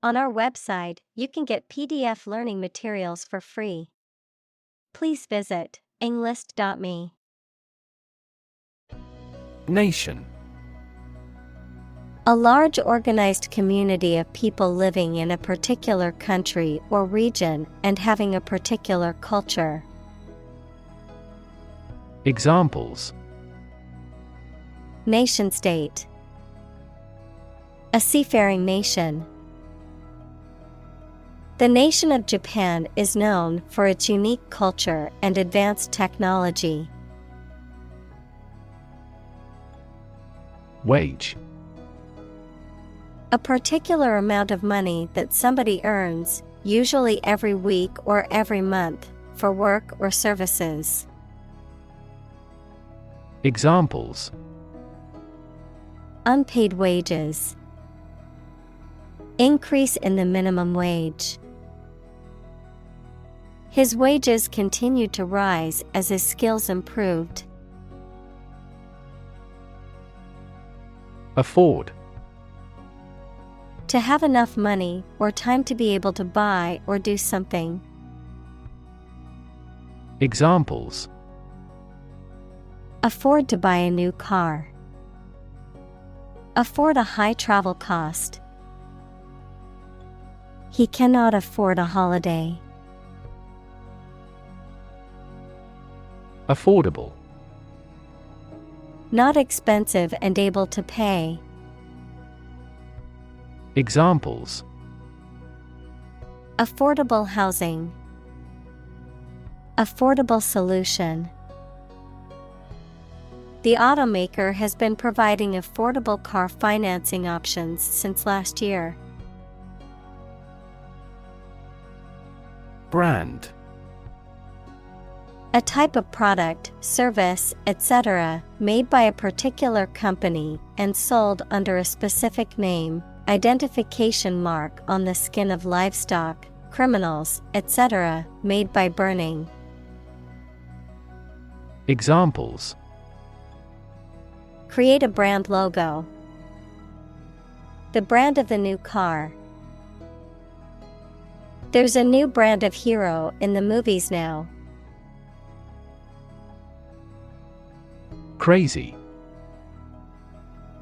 On our website, you can get PDF learning materials for free. Please visit englist.me. Nation. A large organized community of people living in a particular country or region and having a particular culture. Examples: Nation-state. A seafaring nation. The nation of Japan is known for its unique culture and advanced technology. Wage. A particular amount of money that somebody earns, usually every week or every month, for work or services. Examples: Unpaid wages. Increase in the minimum wage. His wages continued to rise as his skills improved. Afford. To have enough money or time to be able to buy or do something. Examples: Afford to buy a new car. Afford a high travel cost. He cannot afford a holiday. Affordable. Not expensive and able to pay. Examples: Affordable housing. Affordable solution. The automaker has been providing affordable car financing options since last year. Brand. A type of product, service, etc., made by a particular company and sold under a specific name, identification mark on the skin of livestock, criminals, etc., made by burning. Examples: Create a brand logo. The brand of the new car. There's a new brand of hero in the movies now. Crazy.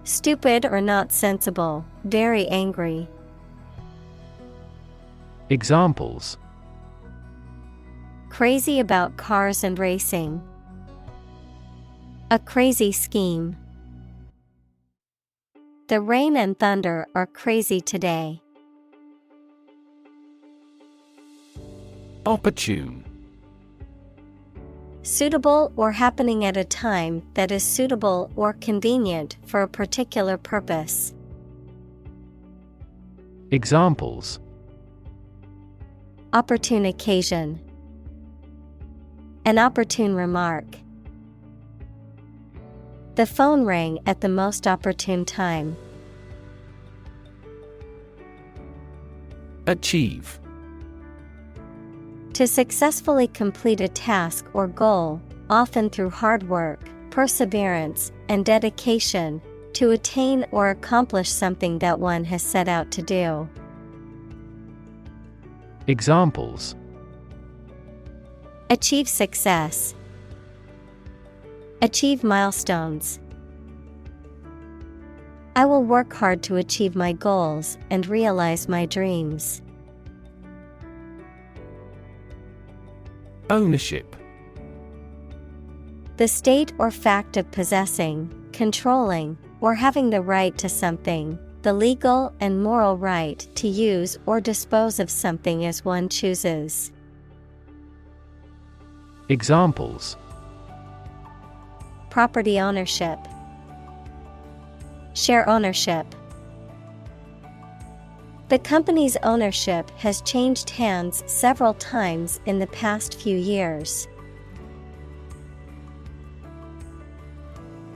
Stupid or not sensible, very angry. Examples: Crazy about cars and racing. A crazy scheme. The rain and thunder are crazy today. Opportune. Suitable or happening at a time that is suitable or convenient for a particular purpose. Examples: Opportune occasion. An opportune remark. The phone rang at the most opportune time. Achieve. To successfully complete a task or goal, often through hard work, perseverance, and dedication, to attain or accomplish something that one has set out to do. Examples: Achieve success. Achieve milestones. I will work hard to achieve my goals and realize my dreams. Ownership. The state or fact of possessing, controlling, or having the right to something, the legal and moral right to use or dispose of something as one chooses. Examples: Property ownership. Share ownership. The company's ownership has changed hands several times in the past few years.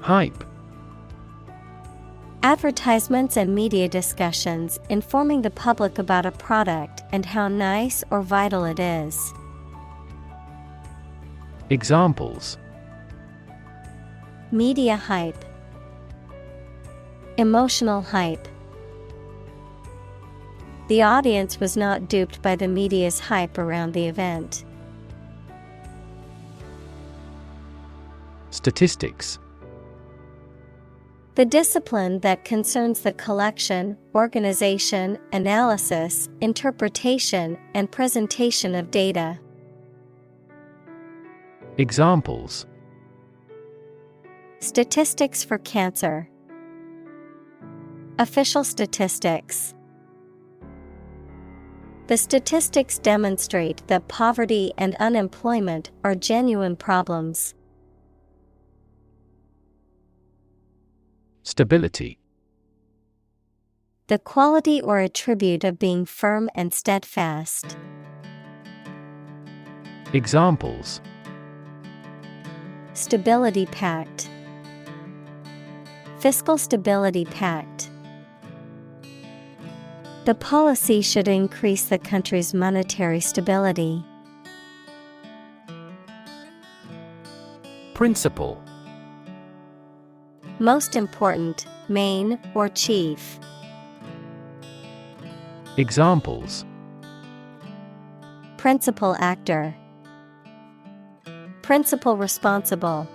Hype. Advertisements and media discussions informing the public about a product and how nice or vital it is. Examples: Media hype. The audience was not duped by the media's hype around the event. Statistics. The discipline that concerns the collection, organization, analysis, interpretation, and presentation of data. Examples. Statistics for cancer. Official statistics. The statistics demonstrate that poverty and unemployment are genuine problems. Stability. The quality or attribute of being firm and steadfast. Examples. Stability pact. Fiscal stability pact. The policy should increase the country's monetary stability. Principal. Most important, main, or chief. Examples. Principal actor. Principal responsible.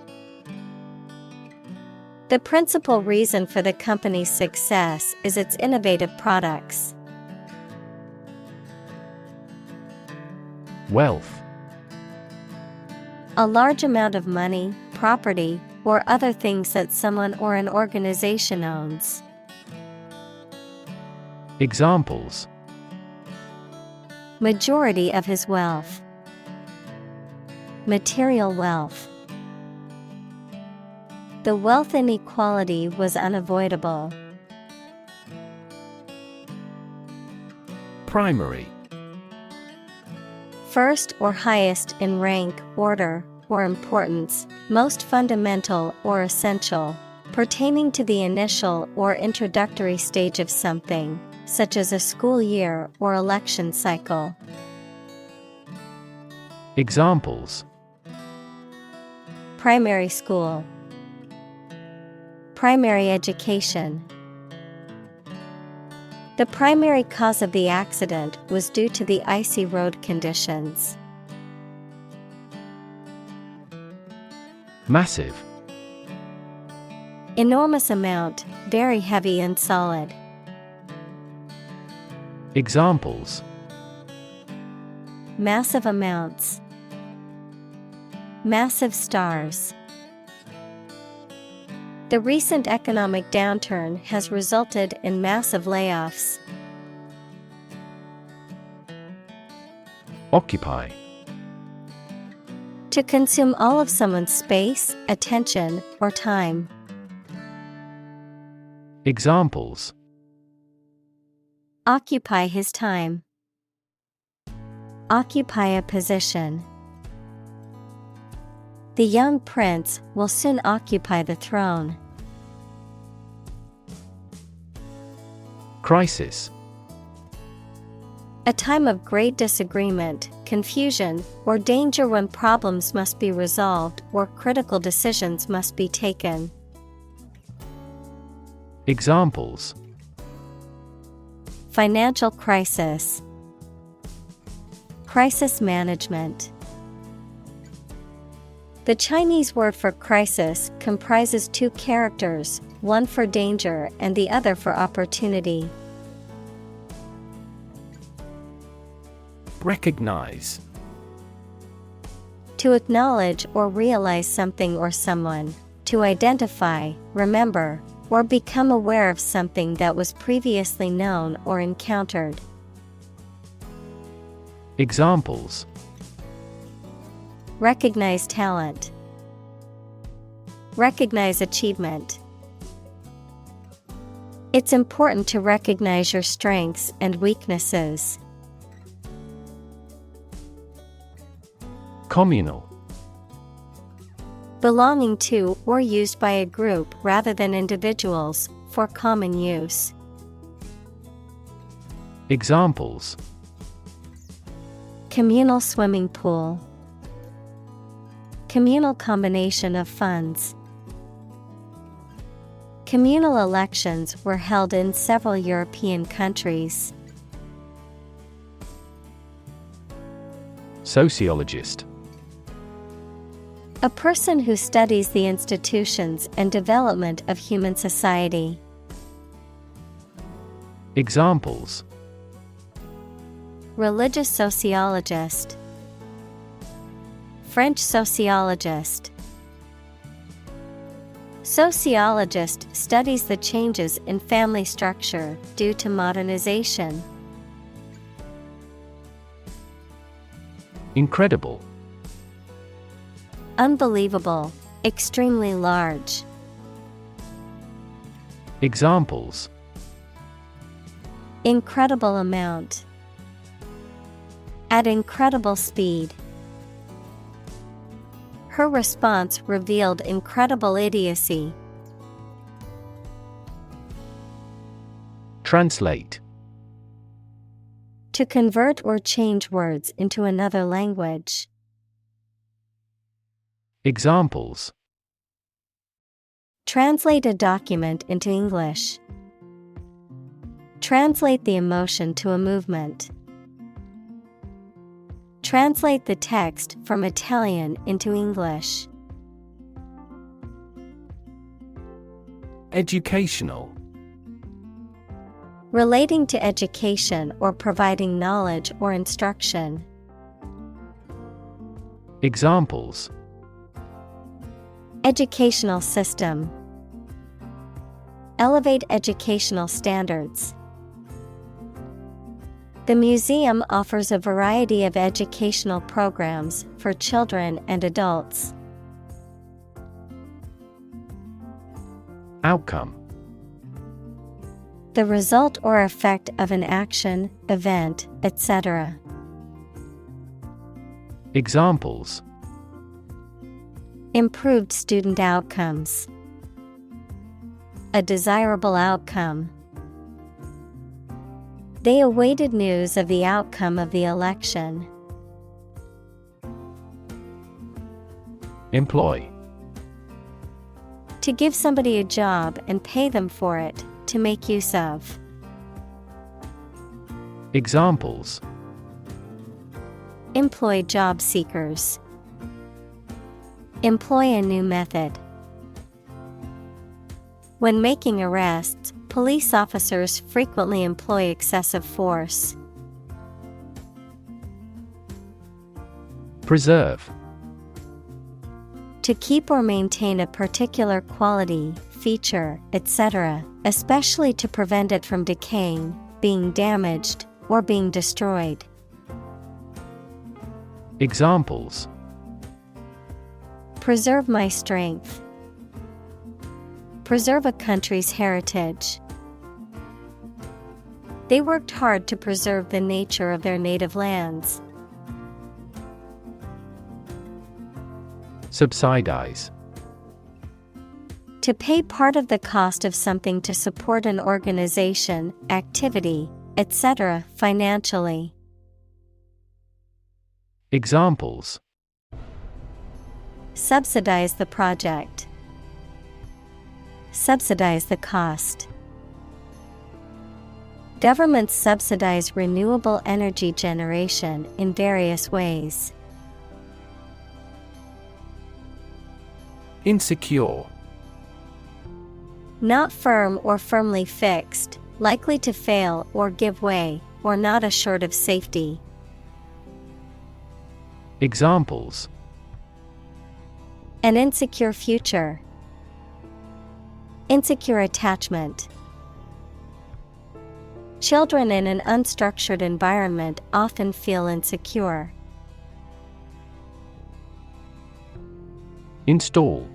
The principal reason for the company's success is its innovative products. Wealth. A large amount of money, property, or other things that someone or an organization owns. Examples. Majority of his wealth. Material wealth. The wealth inequality was unavoidable. Primary. First or highest in rank, order, or importance, most fundamental or essential, pertaining to the initial or introductory stage of something, such as a school year or election cycle. Examples. Primary school. Primary education. The primary cause of the accident was due to the icy road conditions. Massive. Enormous amount, very heavy and solid. Examples. Massive amounts. Massive stars. The recent economic downturn has resulted in massive layoffs. Occupy. To consume all of someone's space, attention, or time. Examples. Occupy his time. Occupy a position. The young prince will soon occupy the throne. Crisis. A time of great disagreement, confusion, or danger when problems must be resolved or critical decisions must be taken. Examples. Financial crisis. Crisis management. The Chinese word for crisis comprises two characters, one for danger and the other for opportunity. Recognize. To acknowledge or realize something or someone, to identify, remember, or become aware of something that was previously known or encountered. Examples. Recognize talent. Recognize achievement. It's important to recognize your strengths and weaknesses. Communal. Belonging to or used by a group rather than individuals, for common use. Examples. Communal swimming pool. Communal combination of funds. Communal elections were held in several European countries. Sociologist. A person who studies the institutions and development of human society. Examples: Religious sociologist, French sociologist. Sociologist studies the changes in family structure due to modernization. Incredible. Unbelievable, extremely large. Examples: Incredible amount. At incredible speed. Her response revealed incredible idiocy. Translate. To convert or change words into another language. Examples: Translate a document into English. Translate the emotion to a movement. Translate the text from Italian into English. Educational. Relating to education or providing knowledge or instruction. Examples: Educational system. Elevate educational standards. The museum offers a variety of educational programs for children and adults. Outcome. The result or effect of an action, event, etc. Examples: Improved student outcomes. A desirable outcome. They awaited news of the outcome of the election. Employ. To give somebody a job and pay them for it, to make use of. Examples: Employ job seekers. Employ a new method. When making arrests, police officers frequently employ excessive force. Preserve. To keep or maintain a particular quality, feature, etc., especially to prevent it from decaying, being damaged, or being destroyed. Examples: Preserve my strength. Preserve a country's heritage. They worked hard to preserve the nature of their native lands. Subsidize. To pay part of the cost of something to support an organization, activity, etc. financially. Examples: Subsidize the project. Subsidize the cost. Governments subsidize renewable energy generation in various ways. Insecure. Not firm or firmly fixed, likely to fail or give way, or not assured of safety. Examples: An insecure future. Insecure attachment. Children in an unstructured environment often feel insecure. Install.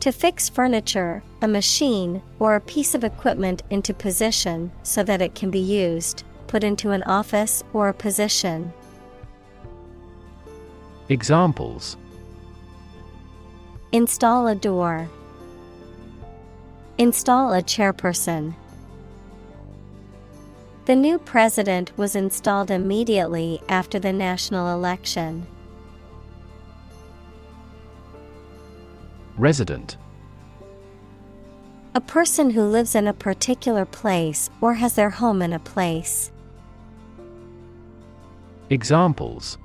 To fix furniture, a machine, or a piece of equipment into position so that it can be used, put into an office or a position. Examples: Install a door. Install a chairperson. The new president was installed immediately after the national election. Resident. A person who lives in a particular place or has their home in a place. Examples: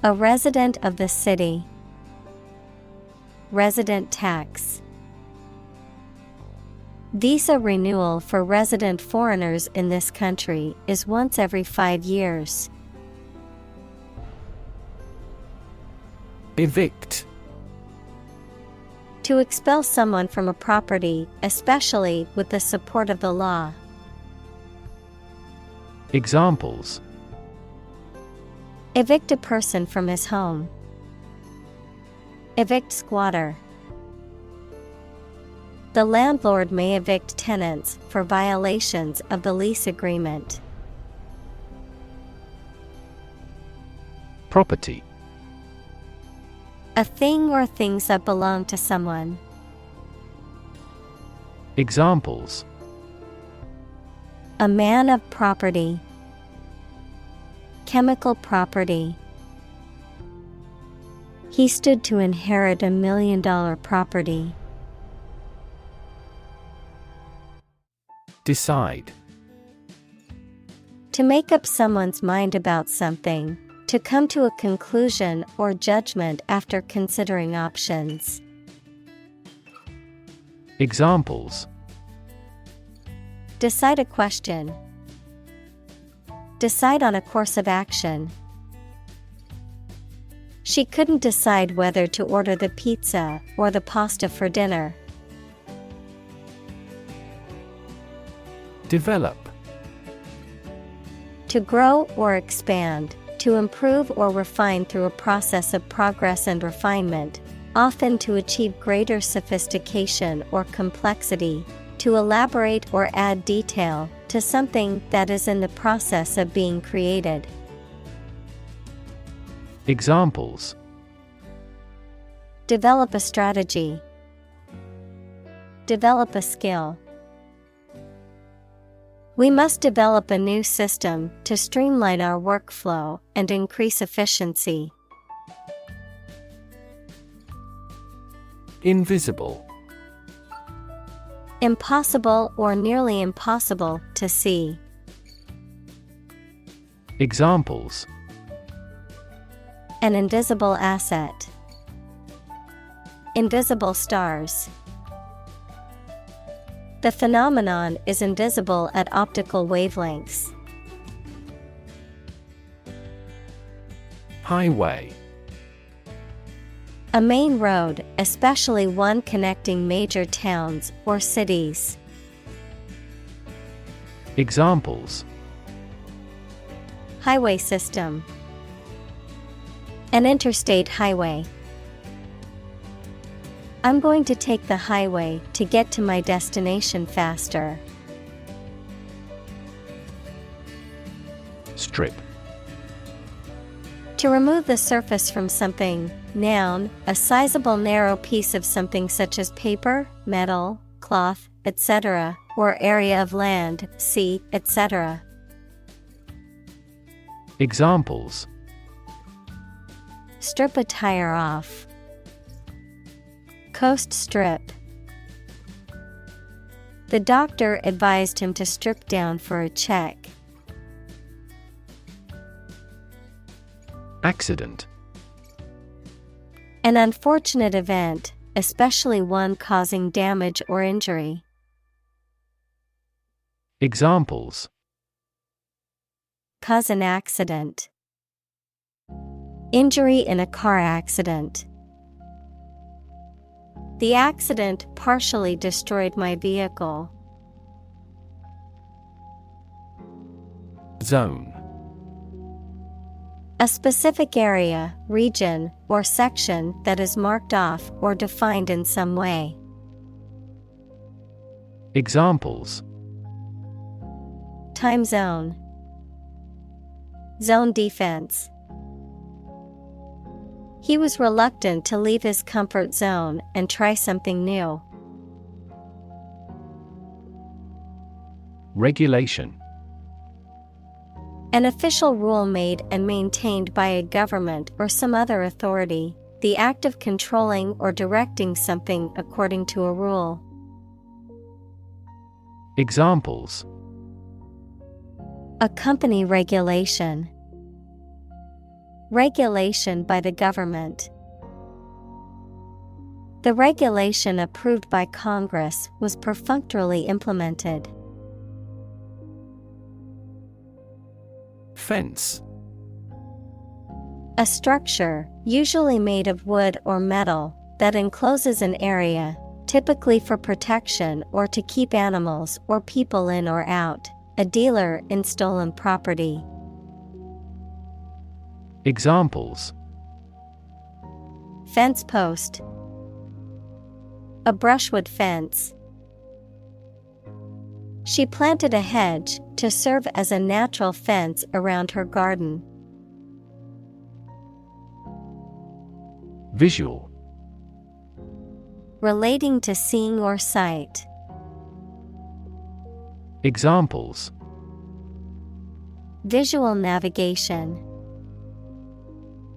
a resident of the city. Resident tax. Visa renewal for resident foreigners in this country is once every 5 years. Evict. To expel someone from a property, especially with the support of the law. Examples: Evict a person from his home. Evict squatter. The landlord may evict tenants for violations of the lease agreement. Property. A thing or things that belong to someone. Examples: A man of property. Chemical property. He stood to inherit $1 million property. Decide. To make up someone's mind about something. To come to a conclusion or judgment after considering options. Examples: Decide a question. Decide on a course of action. She couldn't decide whether to order the pizza or the pasta for dinner. Develop. To grow or expand. To improve or refine through a process of progress and refinement, often to achieve greater sophistication or complexity, to elaborate or add detail to something that is in the process of being created. Examples: Develop a strategy. Develop a skill. We must develop a new system to streamline our workflow and increase efficiency. Invisible. Impossible or nearly impossible to see. Examples: An invisible asset. Invisible stars. The phenomenon is invisible at optical wavelengths. Highway. A main road, especially one connecting major towns or cities. Examples: Highway system. An interstate highway. I'm going to take the highway to get to my destination faster. Strip. To remove the surface from something. Noun, a sizable narrow piece of something such as paper, metal, cloth, etc., or area of land, sea, etc. Examples: Strip a tire off. Coast strip. The doctor advised him to strip down for a check. Accident. An unfortunate event, especially one causing damage or injury. Examples: Cause an accident. Injury in a car accident. The accident partially destroyed my vehicle. Zone. A specific area, region, or section that is marked off or defined in some way. Examples: Time zone. Zone defense. He was reluctant to leave his comfort zone and try something new. Regulation. An official rule made and maintained by a government or some other authority, the act of controlling or directing something according to a rule. Examples: A company regulation. Regulation by the government. The regulation approved by Congress was perfunctorily implemented. Fence. A structure, usually made of wood or metal, that encloses an area, typically for protection or to keep animals or people in or out. A dealer in stolen property. Examples: Fence post. A brushwood fence. She planted a hedge to serve as a natural fence around her garden. Visual. Relating to seeing or sight. Examples: Visual navigation.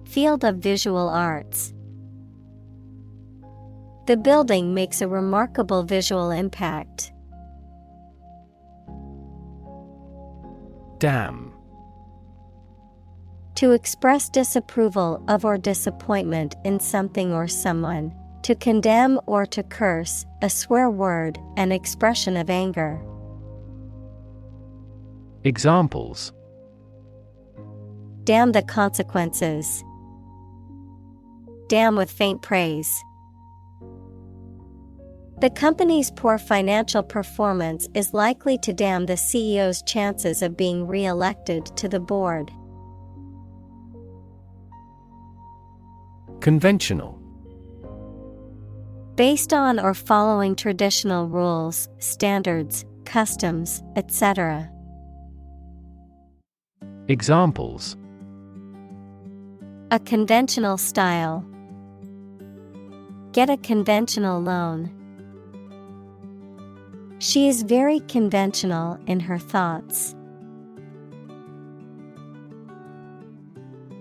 Field of visual arts. The building makes a remarkable visual impact. Damn. To express disapproval of or disappointment in something or someone. To condemn or to curse, a swear word, an expression of anger. Examples: Damn the consequences. Damn with faint praise. The company's poor financial performance is likely to damn the CEO's chances of being re-elected to the board. Conventional. Based on or following traditional rules, standards, customs, etc. Examples: A conventional style. Get a conventional loan. She is very conventional in her thoughts.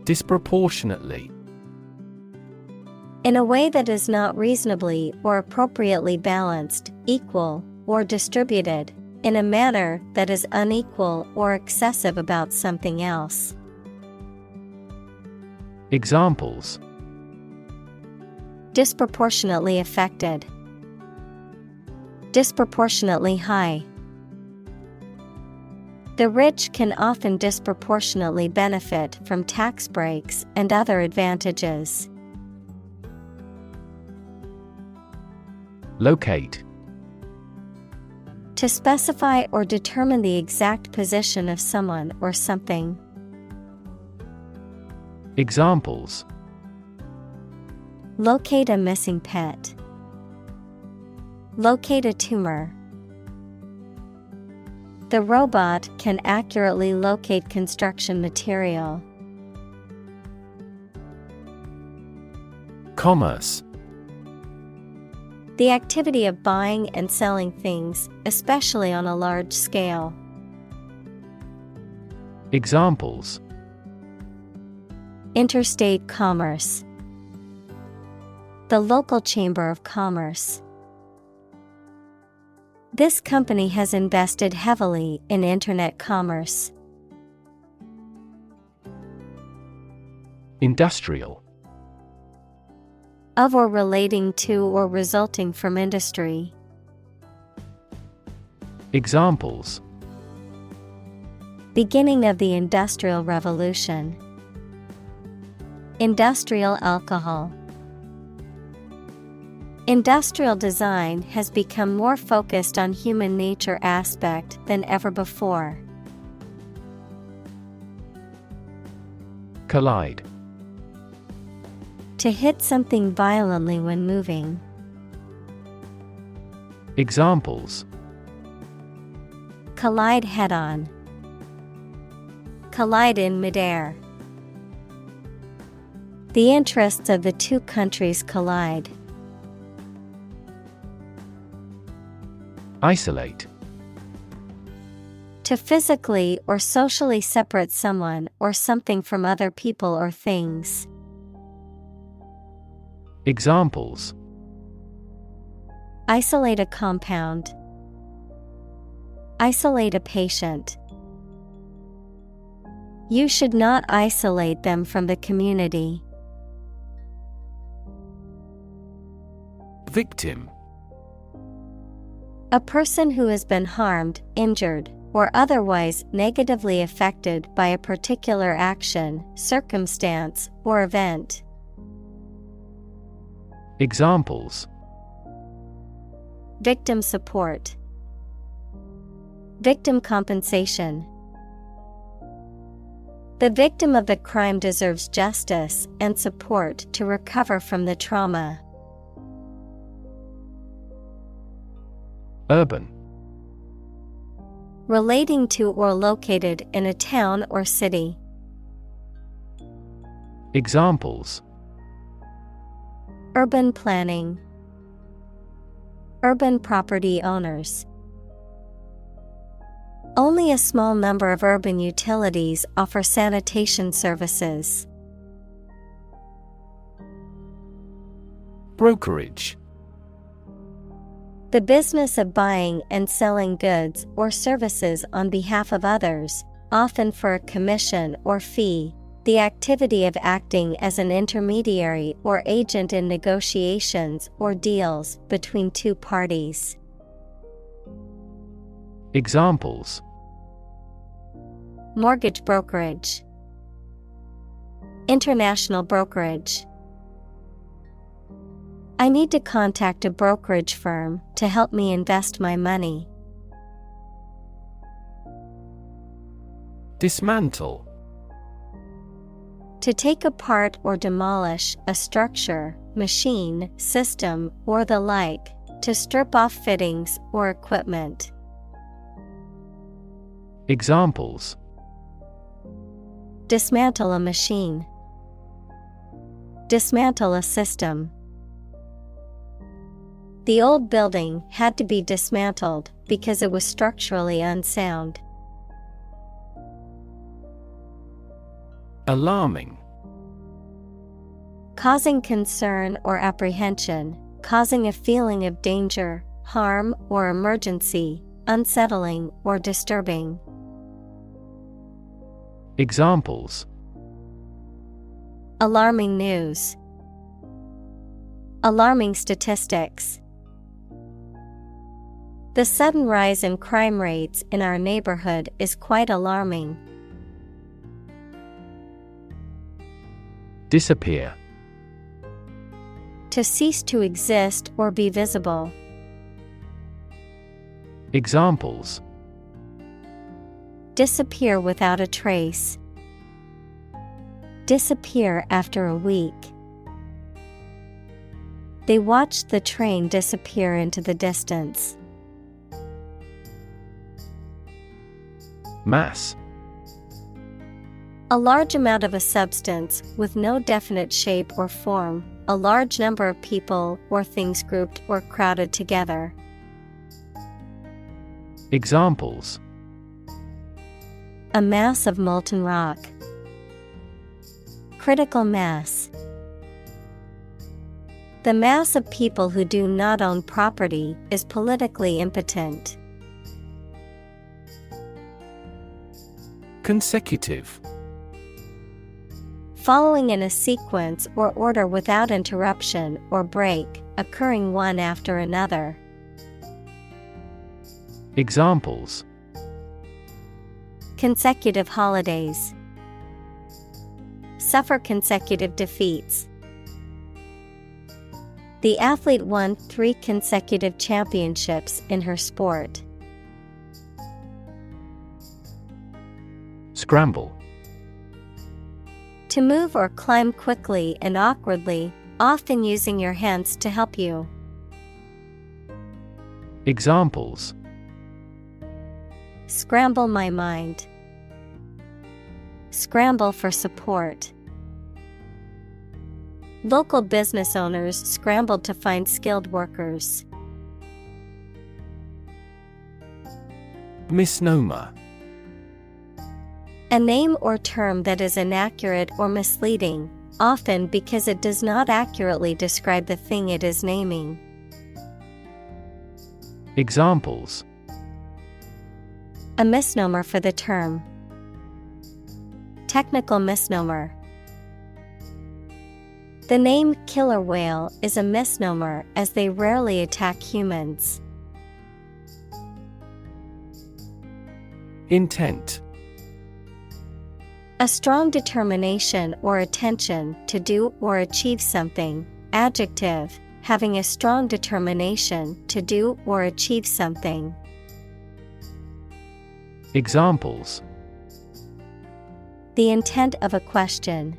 Disproportionately. In a way that is not reasonably or appropriately balanced, equal, or distributed, in a manner that is unequal or excessive about something else. Examples: Disproportionately affected. Disproportionately high. The rich can often disproportionately benefit from tax breaks and other advantages. Locate. To specify or determine the exact position of someone or something. Examples: Locate a missing pet. Locate a tumor. The robot can accurately locate construction material. Commerce. The activity of buying and selling things, especially on a large scale. Examples: Interstate commerce. The local chamber of commerce. This company has invested heavily in internet commerce. Industrial. Of or relating to or resulting from industry. Examples: Beginning of the Industrial Revolution. Industrial alcohol. Industrial design has become more focused on human nature aspect than ever before. Collide. To hit something violently when moving. Examples: Collide head-on. Collide in midair. The interests of the two countries collide. Isolate. To physically or socially separate someone or something from other people or things. Examples: Isolate a compound. Isolate a patient. You should not isolate them from the community. Victim. A person who has been harmed, injured, or otherwise negatively affected by a particular action, circumstance, or event. Examples: Victim support, victim compensation. The victim of the crime deserves justice and support to recover from the trauma. Urban. Relating to or located in a town or city. Examples: Urban planning, urban property owners. Only a small number of urban utilities offer sanitation services. Brokerage. The business of buying and selling goods or services on behalf of others, often for a commission or fee. The activity of acting as an intermediary or agent in negotiations or deals between two parties. Examples: Mortgage brokerage, international brokerage. I need to contact a brokerage firm to help me invest my money. Dismantle. To take apart or demolish a structure, machine, system, or the like, to strip off fittings or equipment. Examples: Dismantle a machine, dismantle a system. The old building had to be dismantled because it was structurally unsound. Alarming. Causing concern or apprehension, causing a feeling of danger, harm, or emergency, unsettling or disturbing. Examples: Alarming news, alarming statistics. The sudden rise in crime rates in our neighborhood is quite alarming. Disappear. To cease to exist or be visible. Examples: Disappear without a trace. Disappear after a week. They watched the train disappear into the distance. Mass. A large amount of a substance with no definite shape or form, a large number of people or things grouped or crowded together. Examples: A mass of molten rock. Critical mass. The mass of people who do not own property is politically impotent. Consecutive. Following in a sequence or order without interruption or break, occurring one after another. Examples: Consecutive holidays. Suffer consecutive defeats. The athlete won 3 consecutive championships in her sport. Scramble. To move or climb quickly and awkwardly, often using your hands to help you. Examples: Scramble my mind. Scramble for support. Local business owners scrambled to find skilled workers. Misnomer. A name or term that is inaccurate or misleading, often because it does not accurately describe the thing it is naming. Examples: A misnomer for the term. Technical misnomer. The name killer whale is a misnomer as they rarely attack humans. Intent. A strong determination or attention to do or achieve something. Adjective, having a strong determination to do or achieve something. Examples: The intent of a question.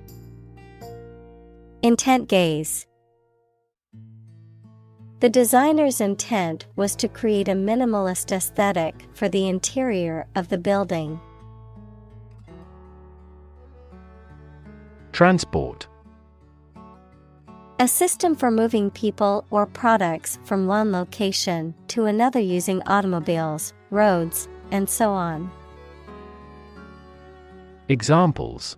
Intent gaze. The designer's intent was to create a minimalist aesthetic for the interior of the building. Transport. A system for moving people or products from one location to another using automobiles, roads, and so on. Examples: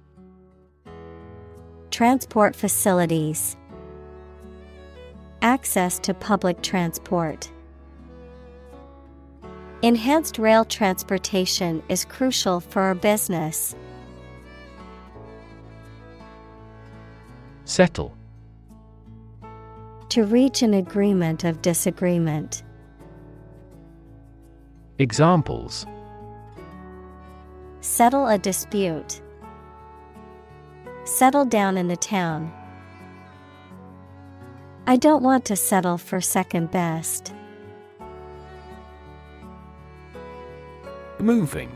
Transport facilities. Access to public transport. Enhanced rail transportation is crucial for our business. Settle. To reach an agreement of disagreement. Examples: Settle a dispute. Settle down in the town. I don't want to settle for second best. Moving.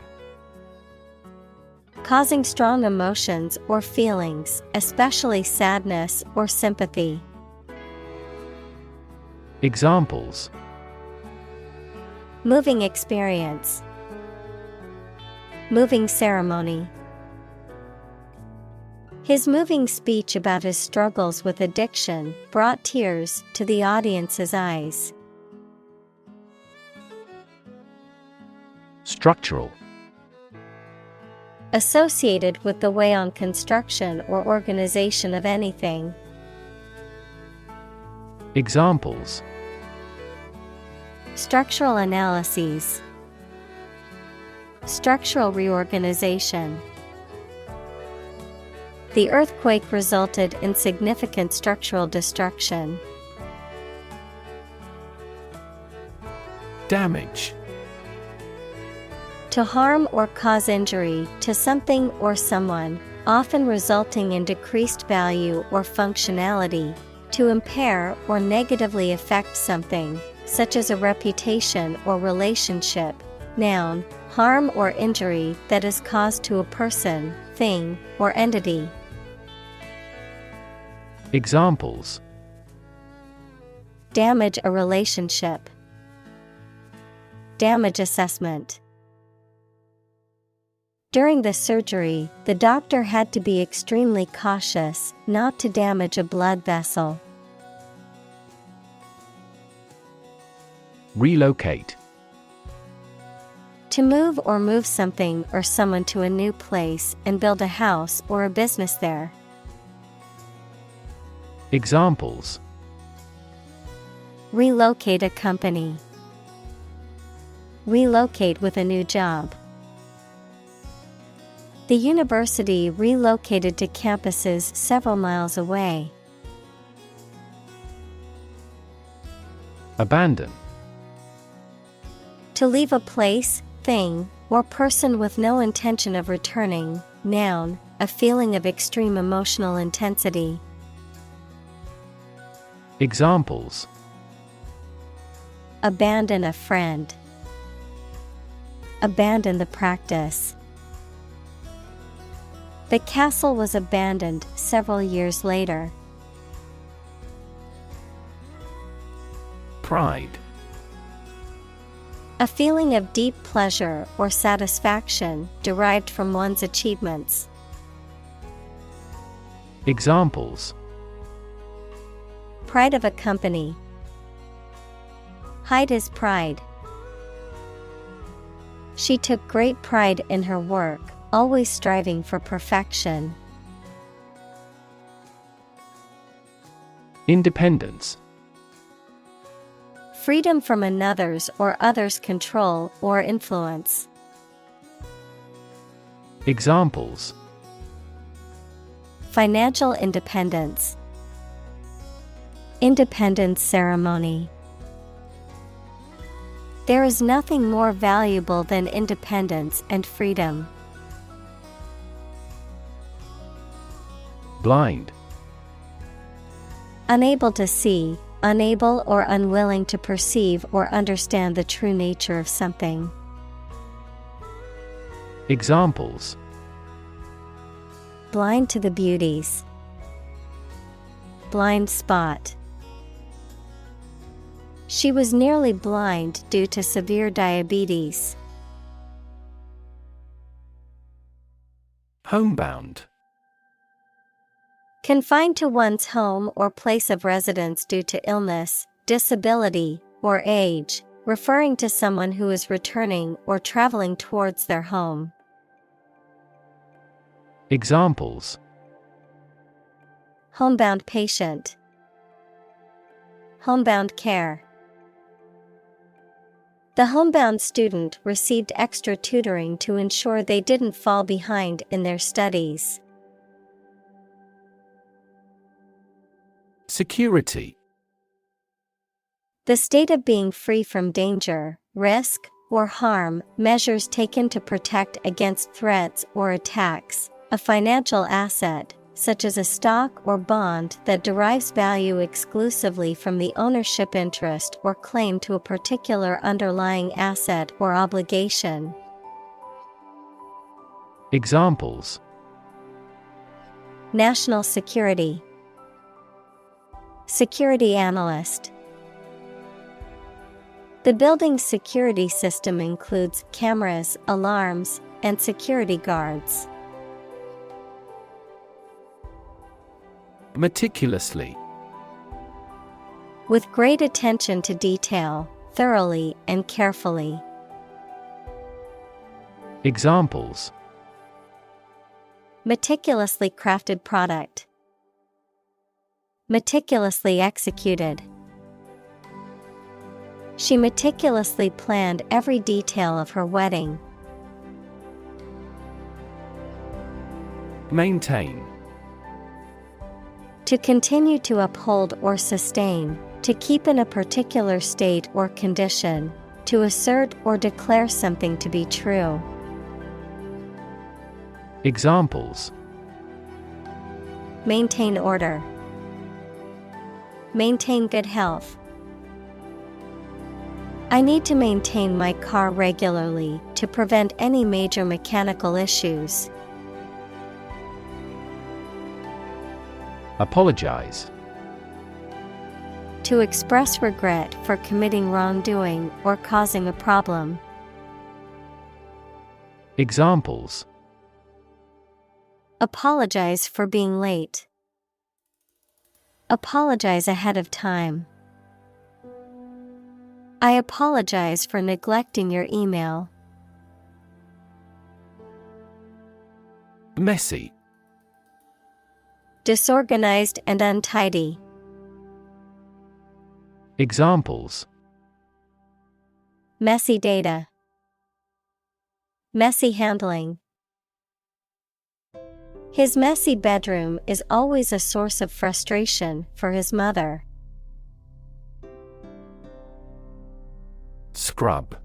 Causing strong emotions or feelings, especially sadness or sympathy. Examples: Moving experience. Moving ceremony. His moving speech about his struggles with addiction brought tears to the audience's eyes. Structural. Associated with the way on construction or organization of anything. Examples: Structural analyses. Structural reorganization. The earthquake resulted in significant structural destruction. Damage. To harm or cause injury to something or someone, often resulting in decreased value or functionality. To impair or negatively affect something, such as a reputation or relationship. Noun, harm or injury that is caused to a person, thing, or entity. Examples: Damage a relationship. Damage assessment. During the surgery, the doctor had to be extremely cautious not to damage a blood vessel. Relocate. To move or move something or someone to a new place and build a house or a business there. Examples: Relocate a company. Relocate with a new job. The university relocated to campuses several miles away. Abandon. To leave a place, thing, or person with no intention of returning. Noun, a feeling of extreme emotional intensity. Examples: Abandon a friend. Abandon the practice. The castle was abandoned several years later. Pride. A feeling of deep pleasure or satisfaction derived from one's achievements. Examples: Pride of a company. Hide his pride. She took great pride in her work, always striving for perfection. Independence. Freedom from another's or others' control or influence. Examples: Financial independence. Independence ceremony. There is nothing more valuable than independence and freedom. Blind. Unable to see, unable or unwilling to perceive or understand the true nature of something. Examples: Blind to the beauties. Blind spot. She was nearly blind due to severe diabetes. Homebound. Confined to one's home or place of residence due to illness, disability, or age, referring to someone who is returning or traveling towards their home. Examples: Homebound patient. Homebound care. The homebound student received extra tutoring to ensure they didn't fall behind in their studies. Security. The state of being free from danger, risk, or harm, measures taken to protect against threats or attacks, a financial asset, such as a stock or bond that derives value exclusively from the ownership interest or claim to a particular underlying asset or obligation. Examples: National security. Security analyst. The building's security system includes cameras, alarms, and security guards. Meticulously. With great attention to detail, thoroughly and carefully. Examples: Meticulously crafted product. Meticulously executed. She meticulously planned every detail of her wedding. Maintain. To continue to uphold or sustain, to keep in a particular state or condition, to assert or declare something to be true. Examples: Maintain order. Maintain good health. I need to maintain my car regularly to prevent any major mechanical issues. Apologize. To express regret for committing wrongdoing or causing a problem. Examples: Apologize for being late. Apologize ahead of time. I apologize for neglecting your email. Messy. Disorganized and untidy. Examples: Messy data. Messy handling. His messy bedroom is always a source of frustration for his mother. Scrub.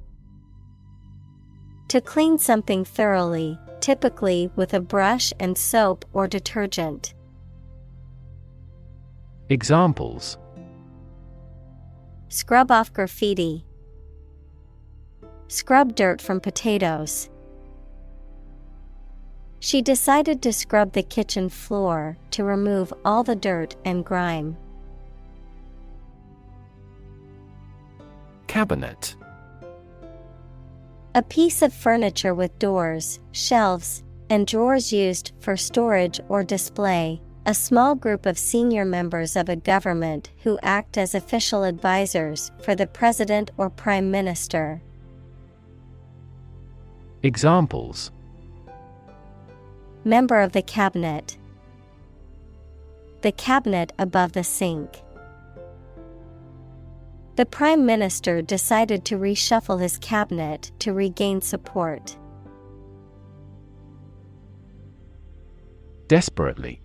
To clean something thoroughly, typically with a brush and soap or detergent. Examples: Scrub off graffiti. Scrub dirt from potatoes. She decided to scrub the kitchen floor to remove all the dirt and grime. Cabinet. A piece of furniture with doors, shelves, and drawers used for storage or display. A small group of senior members of a government who act as official advisors for the president or prime minister. Examples: Member of the cabinet. The cabinet above the sink. The prime minister decided to reshuffle his cabinet to regain support. Desperately.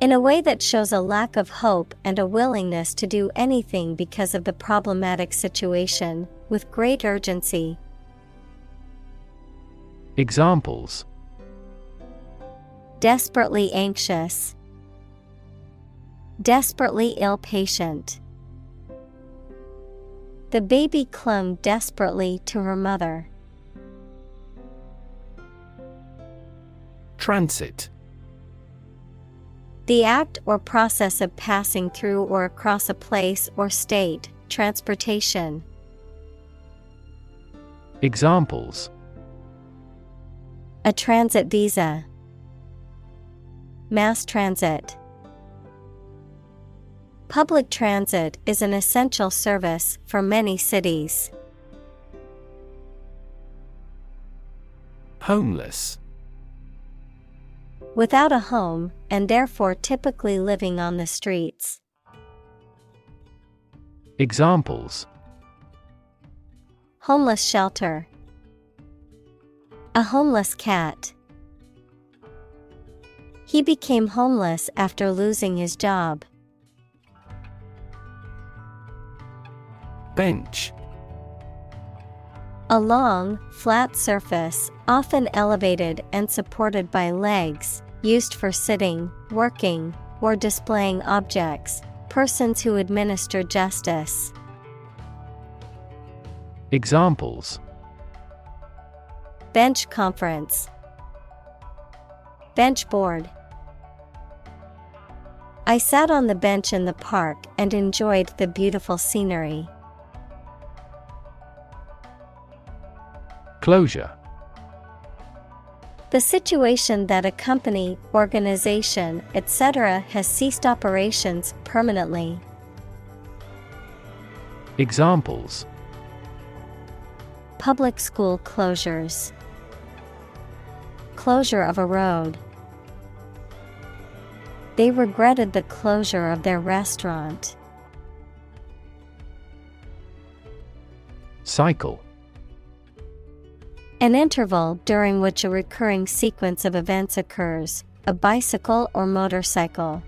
In a way that shows a lack of hope and a willingness to do anything because of the problematic situation, with great urgency. Examples: Desperately anxious. Desperately ill patient. The baby clung desperately to her mother. Transit. The act or process of passing through or across a place or state, transportation. Examples: A transit visa. Mass transit. Public transit is an essential service for many cities. Homeless. Without a home, and therefore typically living on the streets. Examples: Homeless shelter. A homeless cat. He became homeless after losing his job. Bench. A long, flat surface, often elevated and supported by legs, used for sitting, working, or displaying objects, persons who administer justice. Examples: Bench conference. Bench board. I sat on the bench in the park and enjoyed the beautiful scenery. Closure. The situation that a company, organization, etc. has ceased operations permanently. Examples: Public school closures. Closure of a road. They regretted the closure of their restaurant. Cycle. An interval during which a recurring sequence of events occurs, a bicycle or motorcycle.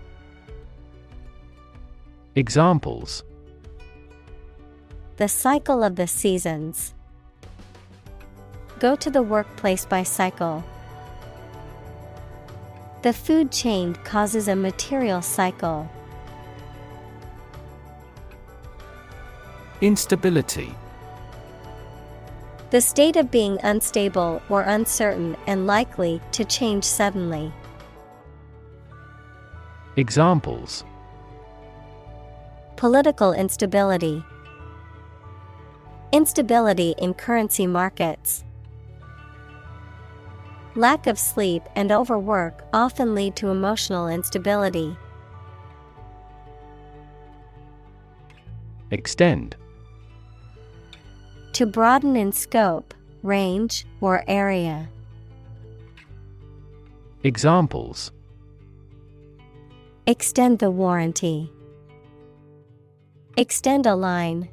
Examples: The cycle of the seasons. Go to the workplace by cycle. The food chain causes a material cycle. Instability. The state of being unstable or uncertain and likely to change suddenly. Examples: Political instability. Instability in currency markets. Lack of sleep and overwork often lead to emotional instability. Extend. To broaden in scope, range, or area. Examples: Extend the warranty. Extend a line.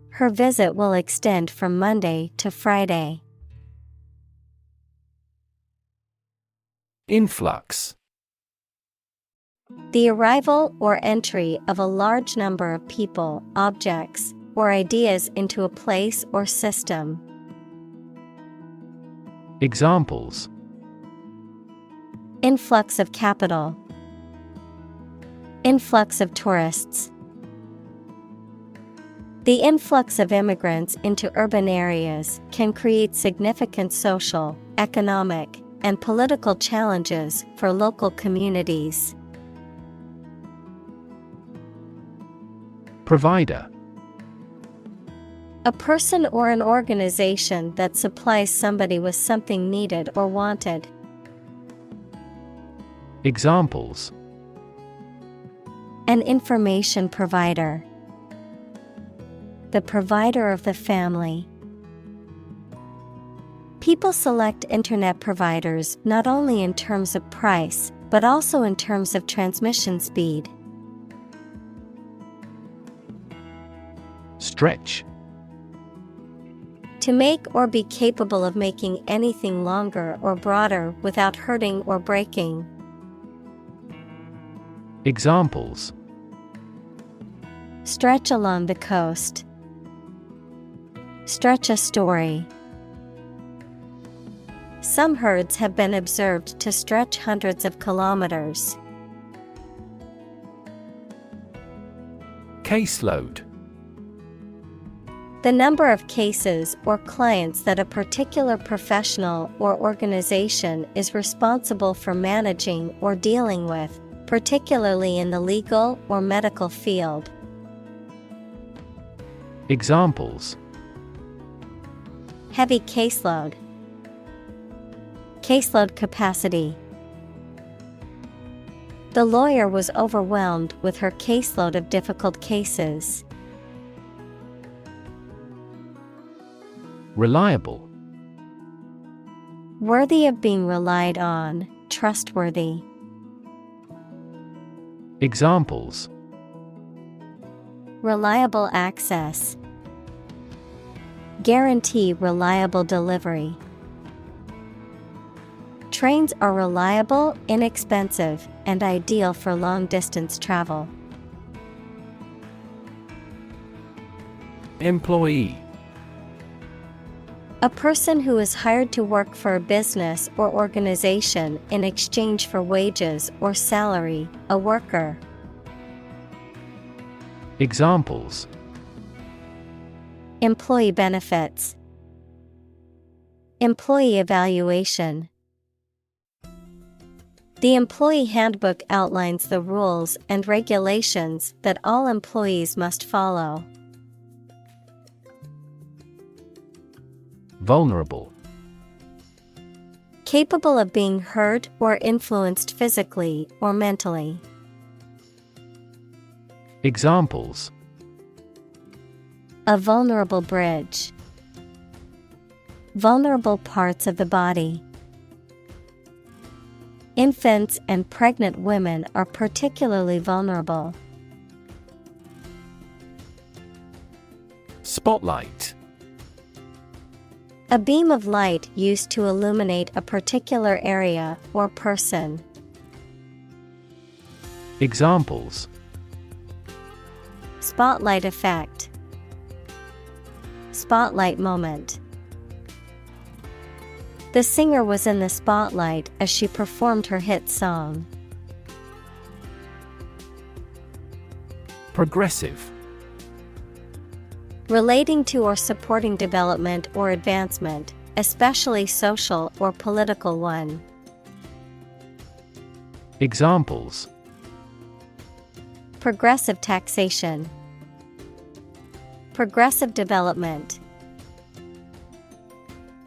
Her visit will extend from Monday to Friday. Influx. The arrival or entry of a large number of people, objects, or ideas into a place or system. Examples: Influx of capital. Influx of tourists. The influx of immigrants into urban areas can create significant social, economic, and political challenges for local communities. Provider. A person or an organization that supplies somebody with something needed or wanted. Examples: An information provider. The provider of the family. People select internet providers not only in terms of price, but also in terms of transmission speed. Stretch. To make or be capable of making anything longer or broader without hurting or breaking. Examples: stretch along the coast, stretch a story. Some herds have been observed to stretch hundreds of kilometers. Caseload. The number of cases or clients that a particular professional or organization is responsible for managing or dealing with, particularly in the legal or medical field. Examples: heavy caseload, caseload capacity. The lawyer was overwhelmed with her caseload of difficult cases. Reliable. Worthy of being relied on, trustworthy. Examples: reliable access, guarantee reliable delivery. Trains are reliable, inexpensive, and ideal for long-distance travel. Employee. A person who is hired to work for a business or organization in exchange for wages or salary, a worker. Examples: employee benefits, employee evaluation. The employee handbook outlines the rules and regulations that all employees must follow. Vulnerable. Capable of being hurt or influenced physically or mentally. Examples: a vulnerable bridge, vulnerable parts of the body. Infants and pregnant women are particularly vulnerable. Spotlight. A beam of light used to illuminate a particular area or person. Examples: spotlight effect, spotlight moment. The singer was in the spotlight as she performed her hit song. Progressive. Relating to or supporting development or advancement, especially social or political one. Examples: progressive taxation, progressive development.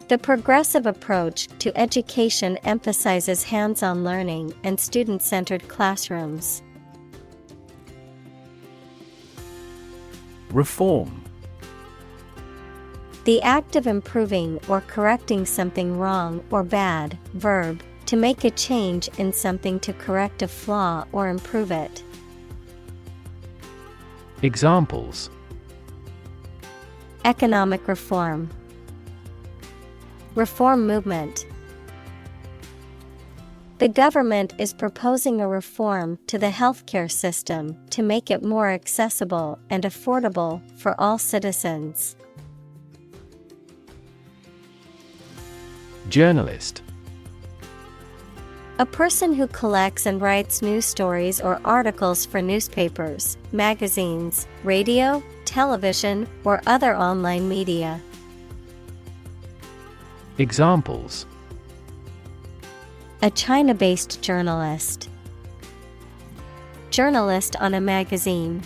The progressive approach to education emphasizes hands-on learning and student-centered classrooms. Reform. The act of improving or correcting something wrong or bad. Verb, to make a change in something to correct a flaw or improve it. Examples: economic reform, reform movement. The government is proposing a reform to the healthcare system to make it more accessible and affordable for all citizens. Journalist. A person who collects and writes news stories or articles for newspapers, magazines, radio, television, or other online media. Examples: a China-based journalist, journalist on a magazine.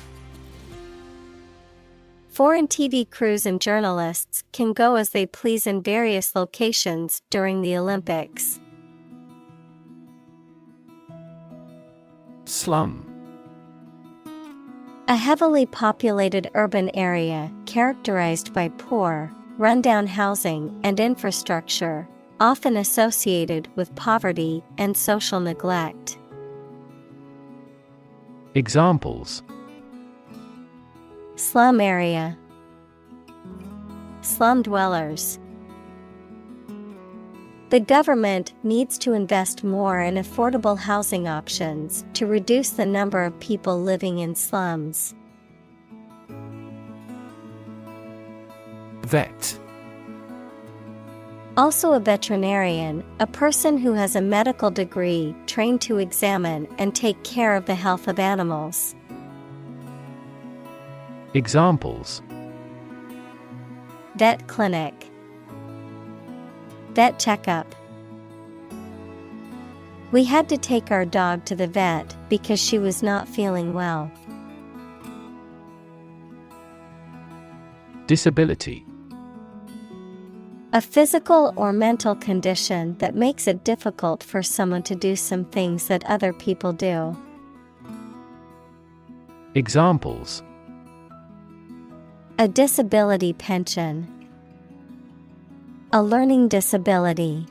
Foreign TV crews and journalists can go as they please in various locations during the Olympics. Slum. A heavily populated urban area characterized by poor, rundown housing and infrastructure, often associated with poverty and social neglect. Examples: slum area, slum dwellers. The government needs to invest more in affordable housing options to reduce the number of people living in slums. Vet. Also a veterinarian, a person who has a medical degree trained to examine and take care of the health of animals. Examples: Vet clinic, vet checkup. We had to take our dog to the vet because she was not feeling well. Disability. A physical or mental condition that makes it difficult for someone to do some things that other people do. Examples: A disability pension, a learning disability.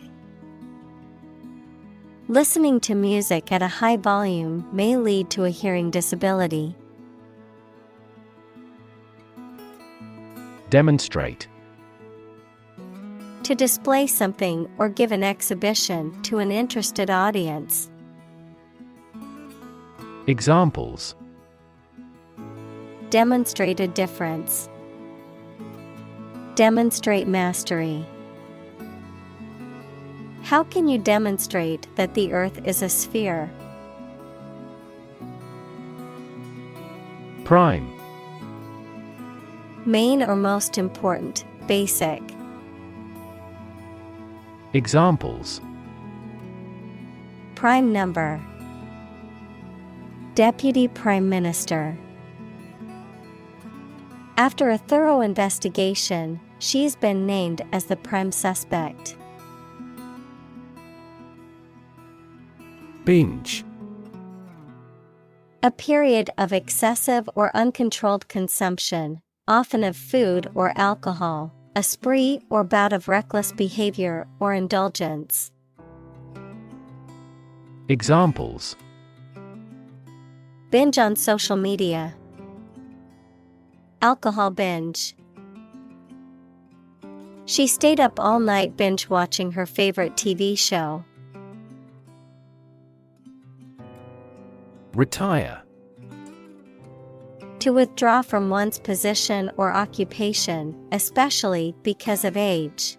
Listening to music at a high volume may lead to a hearing disability. Demonstrate. To display something or give an exhibition to an interested audience. Examples: Demonstrate a difference. Demonstrate mastery. How can you demonstrate that the Earth is a sphere? Prime. Main or most important, basic. Examples: Prime number. Deputy Prime Minister. After a thorough investigation, she's been named as the prime suspect. Binge. A period of excessive or uncontrolled consumption, often of food or alcohol, a spree or bout of reckless behavior or indulgence. Examples: Binge on social media. Alcohol binge. She stayed up all night binge watching her favorite TV show. Retire. To withdraw from one's position or occupation, especially because of age.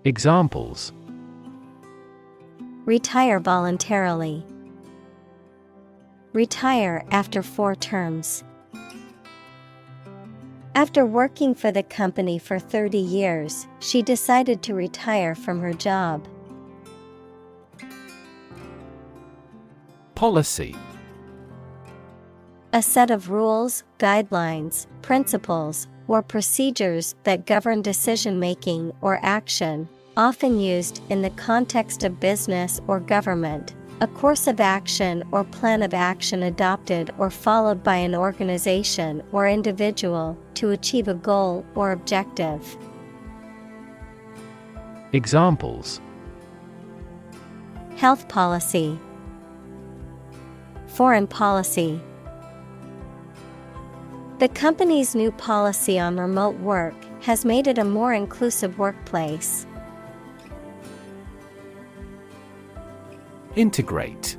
Examples: Retire voluntarily. Retire after 4 terms. After working for the company for 30 years, she decided to retire from her job. Policy. A set of rules, guidelines, principles, or procedures that govern decision-making or action, often used in the context of business or government. A course of action or plan of action adopted or followed by an organization or individual to achieve a goal or objective. Examples: Health policy. Foreign policy. The company's new policy on remote work has made it a more inclusive workplace. Integrate.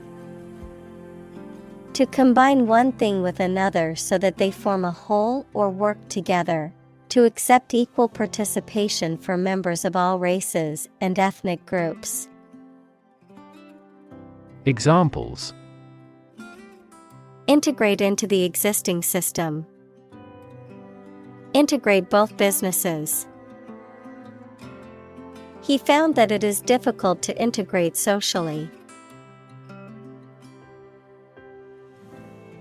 To combine one thing with another so that they form a whole or work together. To accept equal participation for members of all races and ethnic groups. Examples: Integrate into the existing system. Integrate both businesses. He found that it is difficult to integrate socially.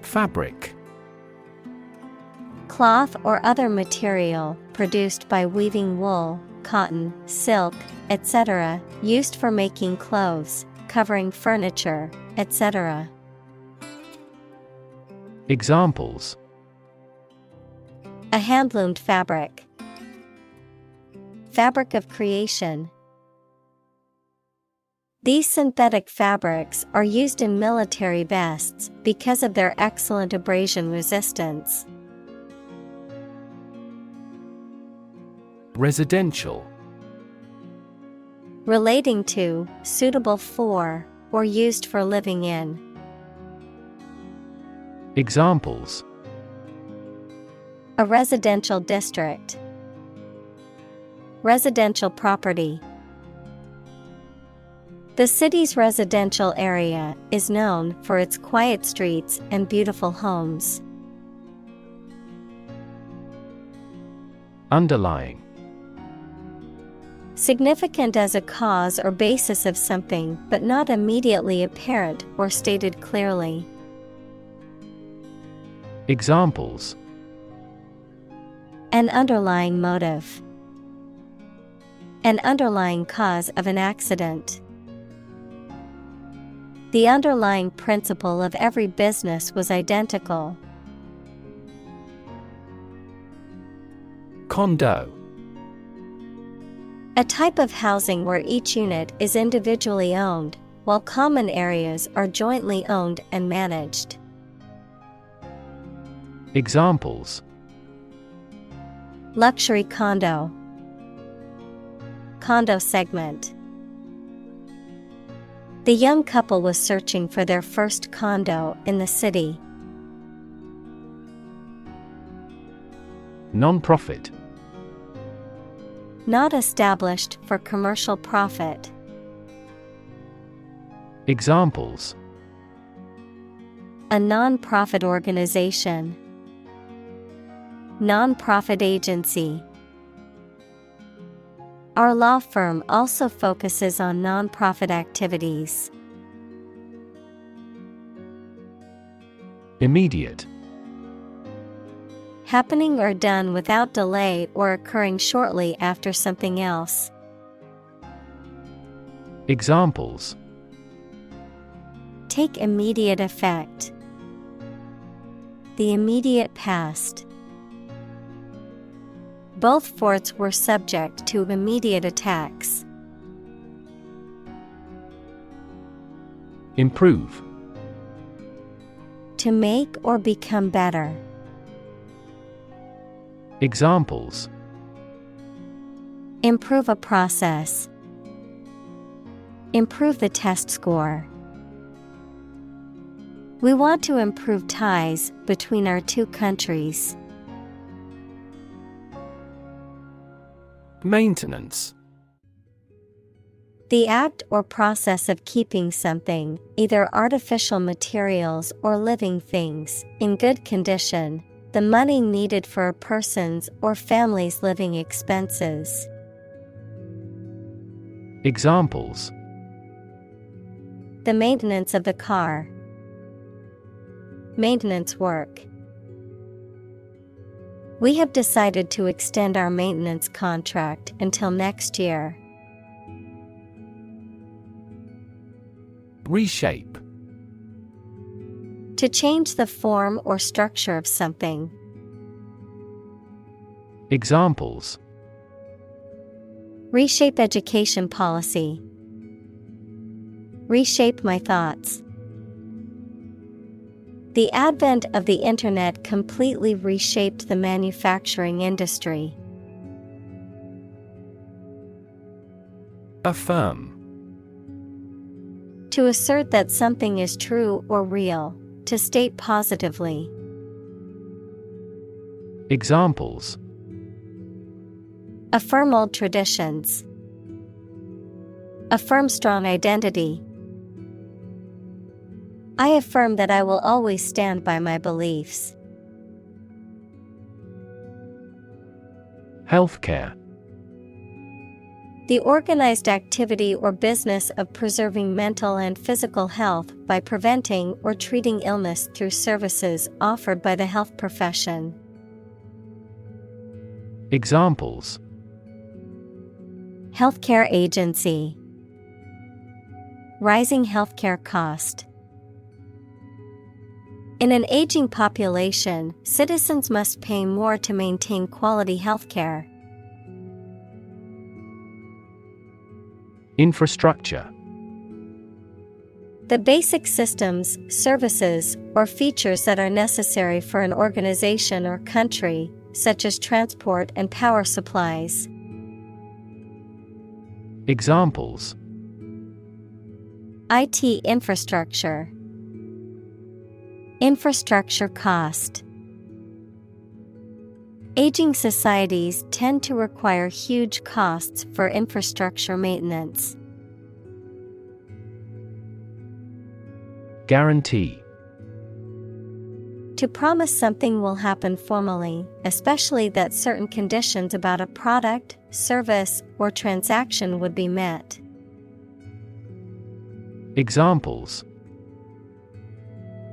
Fabric. Cloth or other material produced by weaving wool, cotton, silk, etc., used for making clothes, covering furniture, etc. Examples: A hand-loomed fabric. Fabric of creation. These synthetic fabrics are used in military vests because of their excellent abrasion resistance. Residential. Relating to, suitable for, or used for living in. Examples: A residential district. Residential property. The city's residential area is known for its quiet streets and beautiful homes. Underlying. Significant as a cause or basis of something, but not immediately apparent or stated clearly. Examples: An underlying motive. An underlying cause of an accident. The underlying principle of every business was identical. Condo. A type of housing where each unit is individually owned, while common areas are jointly owned and managed. Examples: Luxury condo. Condo segment. The young couple was searching for their first condo in the city. Non-profit. Not established for commercial profit. Examples: A non-profit organization. Non-profit agency. Our law firm also focuses on non-profit activities. Immediate. Happening or done without delay or occurring shortly after something else. Examples: Take immediate effect. The immediate past. Both forts were subject to immediate attacks. Improve. To make or become better. Examples: Improve a process. Improve the test score. We want to improve ties between our two countries. Maintenance. The act or process of keeping something, either artificial materials or living things, in good condition. The money needed for a person's or family's living expenses. Examples: The maintenance of the car. Maintenance work. We have decided to extend our maintenance contract until next year. Reshape. To change the form or structure of something. Examples: Reshape education policy. Reshape my thoughts. The advent of the internet completely reshaped the manufacturing industry. Affirm. To assert that something is true or real. To state positively. Examples: Affirm old traditions. Affirm strong identity. I affirm that I will always stand by my beliefs. Healthcare. The organized activity or business of preserving mental and physical health by preventing or treating illness through services offered by the health profession. Examples: Healthcare agency. Rising healthcare cost. In an aging population, citizens must pay more to maintain quality healthcare. Infrastructure. The basic systems, services, or features that are necessary for an organization or country, such as transport and power supplies. Examples: IT infrastructure. Infrastructure cost. Aging societies tend to require huge costs for infrastructure maintenance. Guarantee. To promise something will happen formally, especially that certain conditions about a product, service, or transaction would be met. Examples: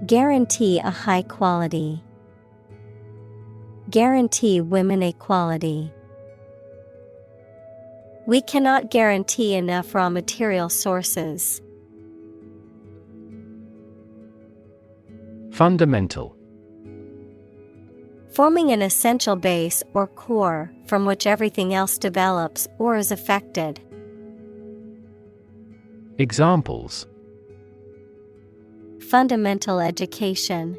Guarantee a high quality. Guarantee women equality. We cannot guarantee enough raw material sources. Fundamental. Forming an essential base or core from which everything else develops or is affected. Examples: Fundamental education.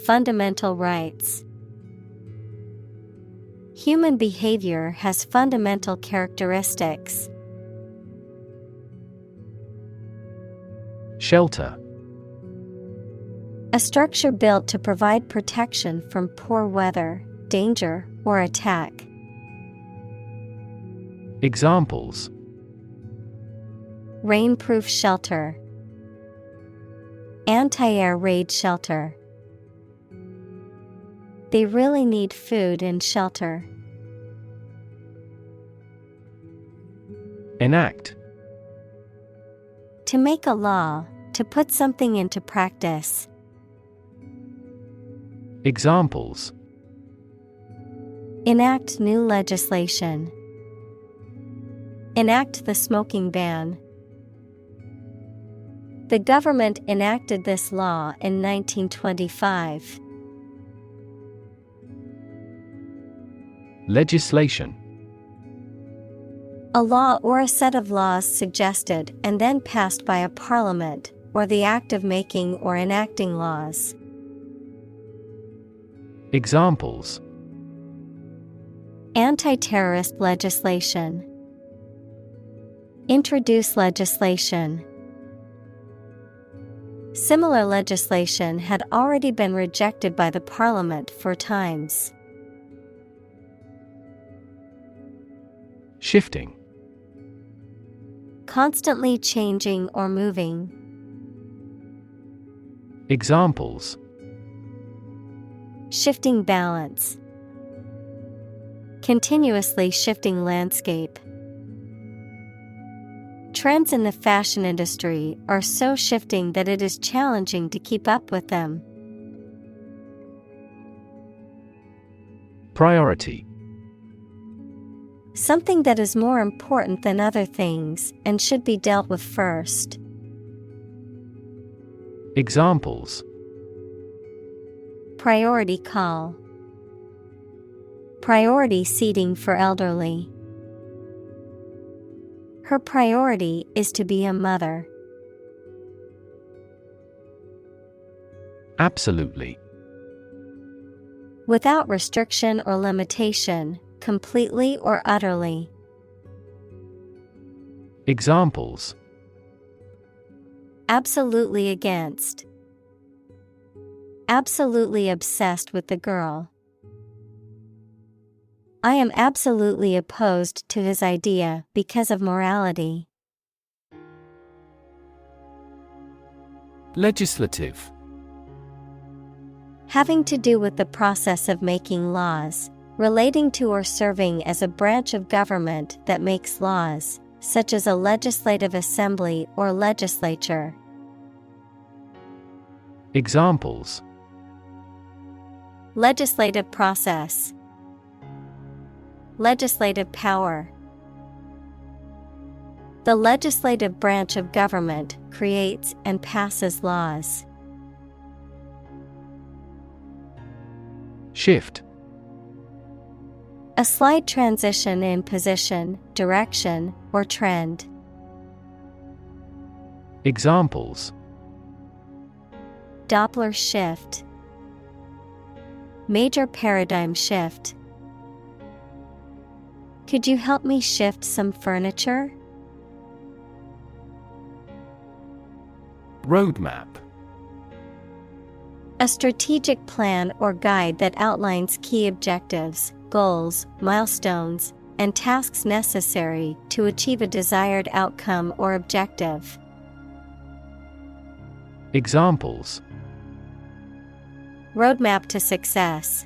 Fundamental rights. Human behavior has fundamental characteristics. Shelter. A structure built to provide protection from poor weather, danger, or attack. Examples: Rainproof shelter. Anti-air raid shelter. They really need food and shelter. Enact. To make a law, to put something into practice. Examples: Enact new legislation. Enact the smoking ban. The government enacted this law in 1925. Legislation. A law or a set of laws suggested and then passed by a parliament, or the act of making or enacting laws. Examples: Anti-terrorist legislation. Introduce legislation. Similar legislation had already been rejected by the parliament 4 times. Shifting. Constantly changing or moving. Examples: Shifting balance. Continuously shifting landscape. Trends in the fashion industry are so shifting that it is challenging to keep up with them. Priority. Something that is more important than other things and should be dealt with first. Examples: Priority call. Priority seating for elderly. Her priority is to be a mother. Absolutely. Without restriction or limitation, completely or utterly. Examples: Absolutely against. Absolutely obsessed with the girl. I am absolutely opposed to his idea because of morality. Legislative. Having to do with the process of making laws, relating to or serving as a branch of government that makes laws, such as a legislative assembly or legislature. Examples: Legislative process. Legislative power. The legislative branch of government creates and passes laws. Shift. A slight transition in position, direction, or trend. Examples: Doppler shift. Major paradigm shift. Could you help me shift some furniture? Roadmap. A strategic plan or guide that outlines key objectives, goals, milestones, and tasks necessary to achieve a desired outcome or objective. Examples: Roadmap to success.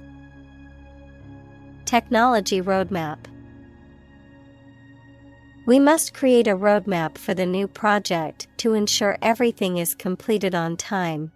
Technology roadmap. We must create a roadmap for the new project to ensure everything is completed on time.